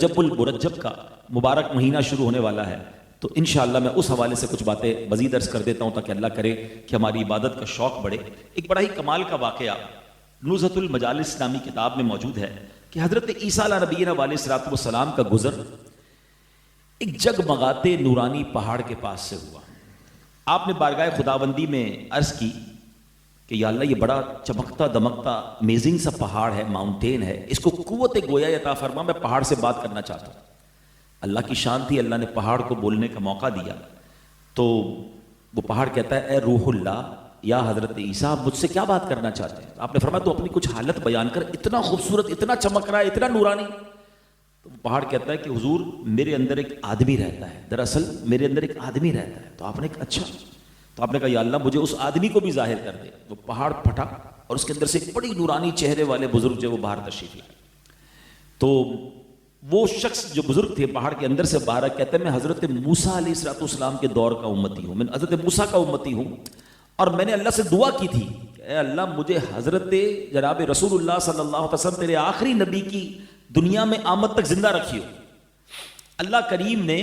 جب المرجب کا مبارک مہینہ شروع ہونے والا ہے تو انشاءاللہ میں اس حوالے سے کچھ باتیں مزید عرض کر دیتا ہوں تاکہ اللہ کرے کہ ہماری عبادت کا شوق بڑھے۔ ایک بڑا ہی کمال کا واقعہ نزہۃ المجالس اسلامی کتاب میں موجود ہے کہ حضرت عیسیٰ علیہ نبینا علیہ الصلوۃ والسلام کا گزر ایک جگمگاتے نورانی پہاڑ کے پاس سے ہوا۔ آپ نے بارگاہ خداوندی میں عرض کی کہ یا اللہ یہ بڑا چمکتا دمکتا امیزنگ سا پہاڑ ہے، ماؤنٹین ہے، اس کو قوت گویا عطا فرما، میں پہاڑ سے بات کرنا چاہتا ہوں۔ اللہ کی شان تھی، اللہ نے پہاڑ کو بولنے کا موقع دیا تو وہ پہاڑ کہتا ہے اے روح اللہ یا حضرت عیسیٰ آپ مجھ سے کیا بات کرنا چاہتے ہیں؟ آپ نے فرمایا تو اپنی کچھ حالت بیان کر، اتنا خوبصورت، اتنا چمک رہا ہے، اتنا نورانی۔ تو پہاڑ کہتا ہے کہ حضور میرے اندر ایک آدمی رہتا ہے، دراصل میرے اندر ایک آدمی رہتا ہے۔ تو آپ نے کہا اچھا، تو آپ نے کہا یا اللہ مجھے اس آدمی کو بھی ظاہر کر دے۔ وہ پہاڑ پھٹا اور اس کے اندر سے ایک بڑی نورانی چہرے والے بزرگ جو وہ باہر تشریف لائے۔ تو وہ شخص جو بزرگ تھے پہاڑ کے اندر سے باہر کہتے ہیں میں حضرت موسیٰ علیہ السلام کے دور کا امتی ہوں، میں حضرت موسیٰ کا امتی ہوں، اور میں نے اللہ سے دعا کی تھی کہ اے اللہ مجھے حضرت جناب رسول اللہ صلی اللہ علیہ وسلم تیرے آخری نبی کی دنیا میں آمد تک زندہ رکھیو۔ اللہ کریم نے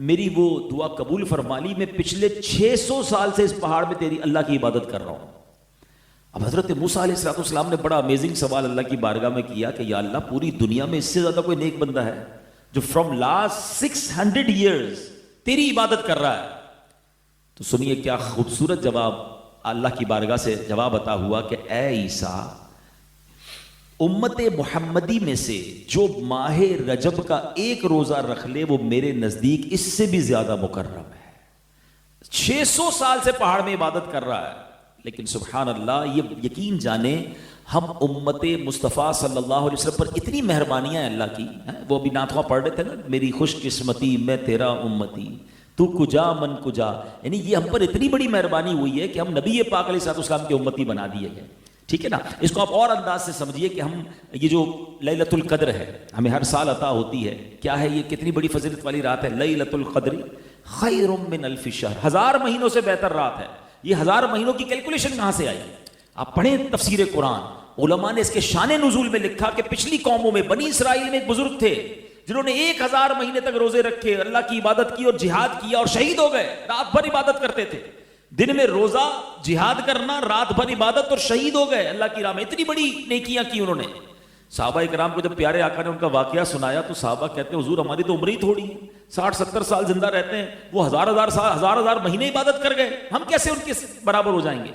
میری وہ دعا قبول فرما لی، میں پچھلے 600 سال سے اس پہاڑ میں تیری اللہ کی عبادت کر رہا ہوں۔ اب حضرت موسیٰ علیہ السلام نے بڑا امیزنگ سوال اللہ کی بارگاہ میں کیا کہ یا اللہ پوری دنیا میں اس سے زیادہ کوئی نیک بندہ ہے جو فرام لاسٹ 600 ایئرز تیری عبادت کر رہا ہے؟ تو سنیے کیا خوبصورت جواب اللہ کی بارگاہ سے جواب عطا ہوا کہ اے عیسیٰ امت محمدی میں سے جو ماہ رجب کا ایک روزہ رکھ لے وہ میرے نزدیک اس سے بھی زیادہ مکرم ہے۔ 600 سال سے پہاڑ میں عبادت کر رہا ہے، لیکن سبحان اللہ یہ یقین جانے ہم امت مصطفیٰ صلی اللہ علیہ وسلم پر اتنی مہربانیاں ہیں اللہ کی۔ وہ ابھی نعت خواں پڑھ رہے تھے نا، میری خوش قسمتی میں تیرا امتی تو کجا من کجا، یعنی یہ ہم پر اتنی بڑی مہربانی ہوئی ہے کہ ہم نبی پاک علیہ السلام کے امتی بنا دیے گئے۔ ٹھیک ہے نا، اس کو آپ اور انداز سے سمجھیے کہ ہم یہ جو لیلۃ القدر ہے ہمیں ہر سال عطا ہوتی ہے، کیا ہے یہ کتنی بڑی فضیلت والی رات ہے، لیلۃ القدر خیر من الف شہر، 1000 مہینوں سے بہتر رات ہے۔ یہ 1000 مہینوں کی کیلکولیشن کہاں سے آئی؟ آپ پڑھیں تفسیر قرآن، علماء نے اس کے شان نزول میں لکھا کہ پچھلی قوموں میں بنی اسرائیل میں ایک بزرگ تھے جنہوں نے 1000 مہینے تک روزے رکھے، اللہ کی عبادت کی اور جہاد کیا اور شہید ہو گئے۔ رات بھر عبادت کرتے تھے، دن میں روزہ، جہاد کرنا، رات بھر عبادت، اور شہید ہو گئے اللہ کی راہ میں۔ اتنی بڑی نیکیاں کی انہوں نے۔ صحابہ کرام کو جب پیارے آقا نے ان کا واقعہ سنایا تو صحابہ کہتے ہیں حضور ہماری تو عمر ہی تھوڑی ہے، 60-70 سال زندہ رہتے ہیں، وہ ہزار مہینے عبادت کر گئے، ہم کیسے ان کے برابر ہو جائیں گے؟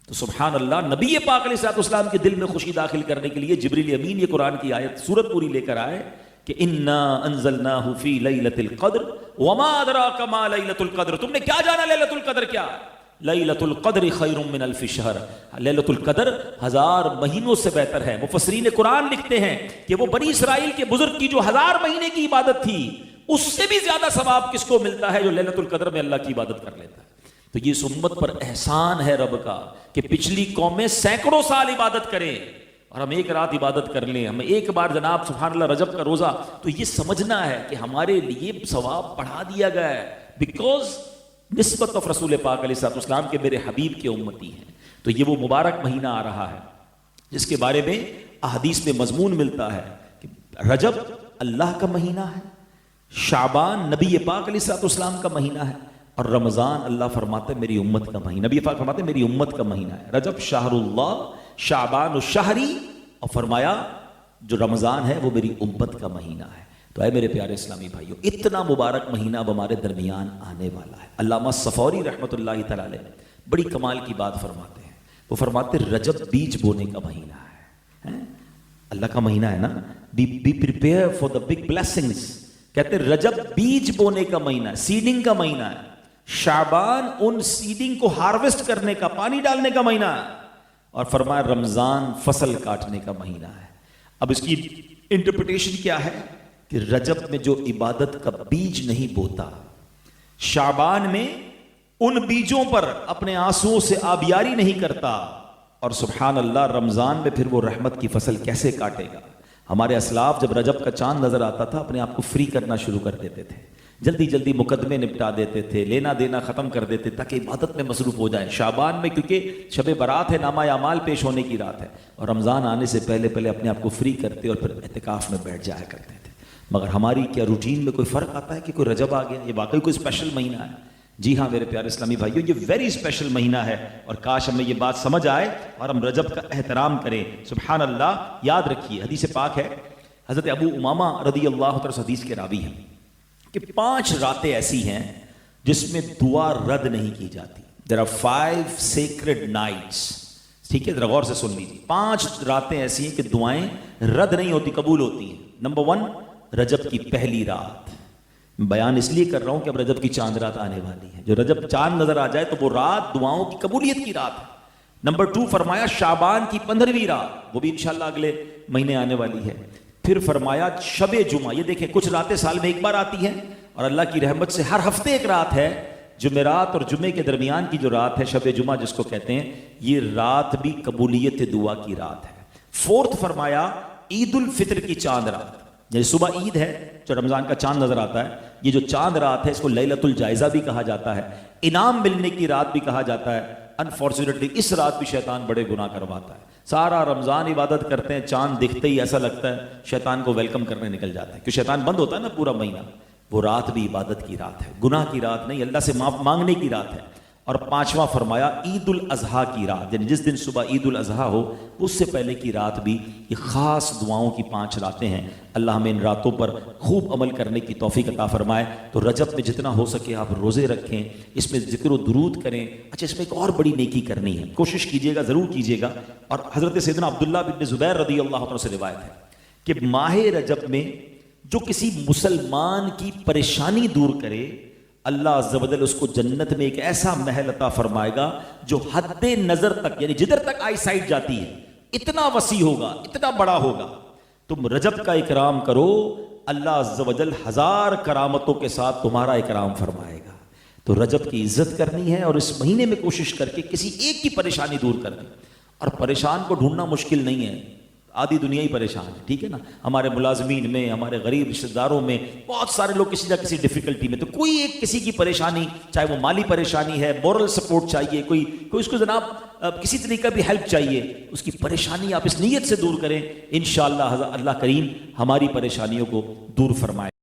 تو سبحان اللہ، نبی پاک علیہ السلام کے دل میں خوشی داخل کرنے کے لیے جبریل امین یہ قرآن کی آیت سورت پوری لے کر آئے کہ انا انزلناہ فی لیلۃ القدر وما ادراک ما لیلۃ القدر، تم نے کیا جانا لیلۃ القدر کیا؟ لیلۃ القدر خیر من الف شہر، لیلۃ القدر 1000 مہینوں سے بہتر ہے۔ مفسرین قرآن لکھتے ہیں کہ وہ بنی اسرائیل کے بزرگ کی جو 1000 مہینے کی عبادت تھی اس سے بھی زیادہ ثواب کس کو ملتا ہے جو لیلۃ القدر میں اللہ کی عبادت کر لیتا ہے۔ تو یہ اس امت پر احسان ہے رب کا کہ پچھلی قومیں سینکڑوں سال عبادت کریں اور ہم ایک رات عبادت کر لیں، ہمیں ایک بار جناب سبحان اللہ رجب کا روزہ۔ تو یہ سمجھنا ہے کہ ہمارے لیے ثواب بڑھا دیا گیا ہے بیکاز نسبت آف رسول پاک علیہ السلام کے میرے حبیب کے امتی ہیں۔ تو یہ وہ مبارک مہینہ آ رہا ہے جس کے بارے میں احادیث میں مضمون ملتا ہے کہ رجب اللہ کا مہینہ ہے، شعبان نبی پاک علیہ السلام کا مہینہ ہے، اور رمضان اللہ فرماتے ہیں میری امت کا مہینہ، نبی پاک فرماتے ہیں میری امت کا مہینہ ہے۔ رجب شہر اللہ، شعبان الشہری، اور فرمایا جو رمضان ہے وہ میری امت کا مہینہ ہے۔ تو اے میرے پیارے اسلامی بھائیوں، اتنا مبارک مہینہ اب ہمارے درمیان آنے والا ہے۔ علامہ صفوری رحمۃ اللہ تعالی علیہ بڑی کمال کی بات فرماتے ہیں، وہ فرماتے ہیں رجب بیج بونے کا مہینہ ہے۔ اللہ کا مہینہ ہے نا، be prepare for the big blessings, کہتے ہیں رجب بیج بونے کا مہینہ ہے، سیڈنگ کا مہینہ ہے، شعبان ان سیڈنگ کو ہارویسٹ کرنے کا، پانی ڈالنے کا مہینہ ہے، اور فرمایا رمضان فصل کاٹنے کا مہینہ ہے۔ اب اس کی انٹرپریٹیشن کیا ہے کہ رجب میں جو عبادت کا بیج نہیں بوتا، شعبان میں ان بیجوں پر اپنے آنسوؤں سے آبیاری نہیں کرتا، اور سبحان اللہ رمضان میں پھر وہ رحمت کی فصل کیسے کاٹے گا؟ ہمارے اسلاف جب رجب کا چاند نظر آتا تھا اپنے آپ کو فری کرنا شروع کر دیتے تھے، جلدی جلدی مقدمے نپٹا دیتے تھے، لینا دینا ختم کر دیتے تاکہ عبادت میں مصروف ہو جائیں۔ شعبان میں کیونکہ شب برات ہے، نامہ اعمال پیش ہونے کی رات ہے، اور رمضان آنے سے پہلے اپنے آپ کو فری کرتے اور پھر اعتکاف میں بیٹھ جایا کرتے تھے۔ مگر ہماری کیا روٹین میں کوئی فرق آتا ہے کہ کوئی رجب آ گیا، یہ واقعی کوئی اسپیشل مہینہ ہے؟ جی ہاں میرے پیارے اسلامی بھائیو، یہ ویری اسپیشل مہینہ ہے، اور کاش ہمیں یہ بات سمجھ آئے اور ہم رجب کا احترام کریں۔ سبحان اللہ، یاد رکھیے حدیث پاک ہے، حضرت ابو امامہ رضی اللہ تعالیٰ حدیث کے راوی ہیں کہ 5 راتیں ایسی ہیں جس میں دعا رد نہیں کی جاتی۔ There are 5 sacred nights، ٹھیک ہے، ذرا غور سے سن لیجیے۔ 5 راتیں ایسی ہیں کہ دعائیں رد نہیں ہوتی، قبول ہوتی ہیں۔ نمبر 1، رجب کی پہلی رات۔ بیان اس لیے کر رہا ہوں کہ اب رجب کی چاند رات آنے والی ہے، جو رجب چاند نظر آ جائے تو وہ رات دعاؤں کی قبولیت کی رات ہے۔ نمبر 2 فرمایا شعبان کی 15ویں رات، وہ بھی انشاءاللہ اگلے مہینے آنے والی ہے۔ پھر فرمایا شب جمعہ، یہ دیکھیں کچھ راتیں سال میں ایک بار آتی ہیں، اور اللہ کی رحمت سے ہر ہفتے ایک رات ہے، جمعرات اور جمعے کے درمیان کی جو رات ہے شب جمعہ جس کو کہتے ہیں، یہ رات بھی قبولیت دعا کی رات ہے۔ 4 فرمایا عید الفطر کی چاند رات، یعنی صبح عید ہے جو رمضان کا چاند نظر آتا ہے، یہ جو چاند رات ہے اس کو لیلۃ الجائزہ بھی کہا جاتا ہے، انعام ملنے کی رات بھی کہا جاتا ہے۔ انفارچونیٹلی اس رات بھی شیطان بڑے گناہ کرواتا ہے، سارا رمضان عبادت کرتے ہیں، چاند دکھتے ہی ایسا لگتا ہے شیطان کو ویلکم کرنے نکل جاتا ہے، کیونکہ شیطان بند ہوتا ہے نا پورا مہینہ۔ وہ رات بھی عبادت کی رات ہے، گناہ کی رات نہیں، اللہ سے معاف مانگنے کی رات ہے۔ اور 5واں فرمایا عید الاضحیٰ کی رات، یعنی جس دن صبح عید الاضحیٰ ہو اس سے پہلے کی رات بھی یہ خاص دعاؤں کی 5 راتیں ہیں۔ اللہ ہمیں ان راتوں پر خوب عمل کرنے کی توفیق عطا فرمائے۔ تو رجب میں جتنا ہو سکے آپ روزے رکھیں، اس میں ذکر و درود کریں۔ اچھا، اس میں ایک اور بڑی نیکی کرنی ہے، کوشش کیجیے گا، ضرور کیجیے گا، اور حضرت سیدنا عبداللہ بن زبیر رضی اللہ عنہ سے روایت ہے کہ ماہ رجب میں جو کسی مسلمان کی پریشانی دور کرے، اللہ عز و جل اس کو جنت میں ایک ایسا محل عطا فرمائے گا جو حد نظر تک، یعنی جدھر تک آئی سائٹ جاتی ہے اتنا وسیع ہوگا، اتنا بڑا ہوگا۔ تم رجب کا اکرام کرو، اللہ عز و جل 1000 کرامتوں کے ساتھ تمہارا اکرام فرمائے گا۔ تو رجب کی عزت کرنی ہے، اور اس مہینے میں کوشش کر کے کسی ایک کی پریشانی دور کر دیں۔ اور پریشان کو ڈھونڈنا مشکل نہیں ہے، آدھی دنیا ہی پریشان ہے، ٹھیک ہے نا، ہمارے ملازمین میں، ہمارے غریب رشتہ داروں میں بہت سارے لوگ کسی نہ کسی ڈیفیکلٹی میں، تو کوئی ایک کسی کی پریشانی، چاہے وہ مالی پریشانی ہے، مورل سپورٹ چاہیے، کوئی اس کو جناب کسی طریقے بھی ہیلپ چاہیے، اس کی پریشانی آپ اس نیت سے دور کریں، انشاءاللہ اللہ کریم ہماری پریشانیوں کو دور فرمائے۔